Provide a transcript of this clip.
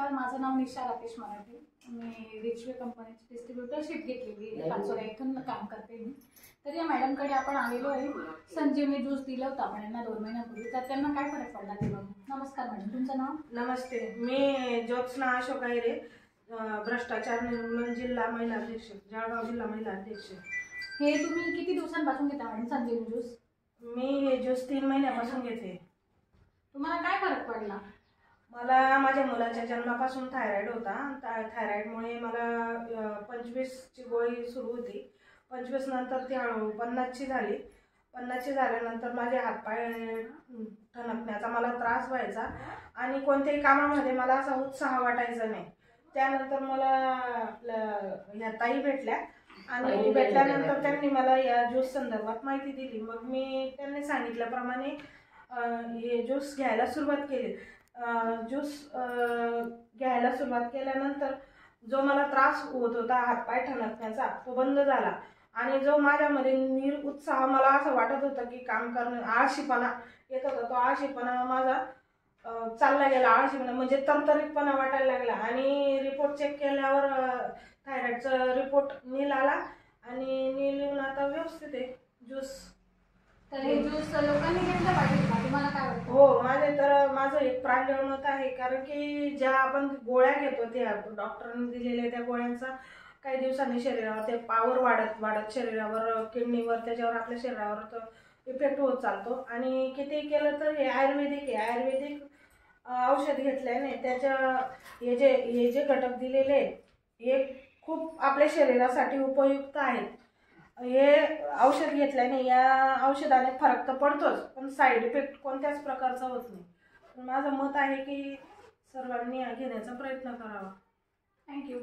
माझं नाव निशा राकेश मराठे. मी रिचवे कंपनीची डिस्ट्रीब्युटरशिप घेतलेली आहे. पाचोरा इथून काम करते मी. तर या मॅडमकडे आपण आलेलो आहे. संजीवनी ज्यूस दिलं होतं आपण यांना 2 महिन्यापूर्वी. तर त्यांना काय फरक पडला ते बघू. नमस्कार मॅडम, तुमचं नाव? नमस्ते, मी ज्योत्स्ना अशोक आहिरे, भ्रष्टाचार निर्मूलन जिल्हा महिला अध्यक्ष, जळगाव जिल्हा महिला अध्यक्ष. हे तुम्ही किती दिवसांपासून घेता मॅडम संजीवनी ज्यूस? मी हे ज्यूस 3 महिन्यापासून घेते. तुम्हाला काय फरक पडला? मला माझ्या मुलाच्या जन्मापासून थायरॉइड होता. थायरॉइडमुळे मला 25ची गोळी सुरू होती. 25 नंतर ती हळूहळू 50ची झाली. 50ची झाल्यानंतर माझे हातपाय ठणकण्याचा मला त्रास व्हायचा आणि कोणत्याही कामामध्ये मला असा उत्साह वाटायचा नाही. त्यानंतर मला या ताई भेटल्या आणि भेटल्यानंतर त्यांनी मला या ज्यूस संदर्भात माहिती दिली. मग मी त्यांनी सांगितल्याप्रमाणे हे ज्यूस घ्यायला सुरुवात केली. ज्यूस घ्यायला सुरुवात केल्यानंतर जो मला त्रास होत होता हातपाय ठणकण्याचा तो बंद झाला आणि जो माझ्यामध्ये निरुत्साह मला असं वाटत होतं की काम करणं, आळशीपणा येत होता, तो आळशीपणा माझा चालला गेला. आळशीपणा म्हणजे तरतरीतपणा वाटायला लागला आणि रिपोर्ट चेक केल्यावर थायरॉइडचा रिपोर्ट नील आला आणि नील येऊन आता व्यवस्थित आहे ज्यूस. तर हे ज्यूस लोकांनी घेतलं पाहिजे का? तुम्हाला काय वाटतं? हो, माझं एक प्रांजळ मत आहे. कारण की ज्या आपण गोळ्या घेतो त्या डॉक्टरांनी दिलेल्या त्या गोळ्यांचा काही दिवसांनी शरीरावर ते पॉवर वाढत शरीरावर, किडनीवर, त्याच्यावर आपल्या शरीरावर तो इफेक्ट होत चालतो. आणि किती केलं तर हे आयुर्वेदिक औषध घेतल्याने त्याच्या हे जे घटक दिलेले हे खूप आपल्या शरीरासाठी उपयुक्त आहेत. हे औषध घेतल्याने या औषधाने फरक तर पडतोच, पण साईड इफेक्ट कोणत्याच प्रकारचा होत नाही. तर माझं मत आहे की सर्वांनी घेण्याचा प्रयत्न करावा. थँक्यू.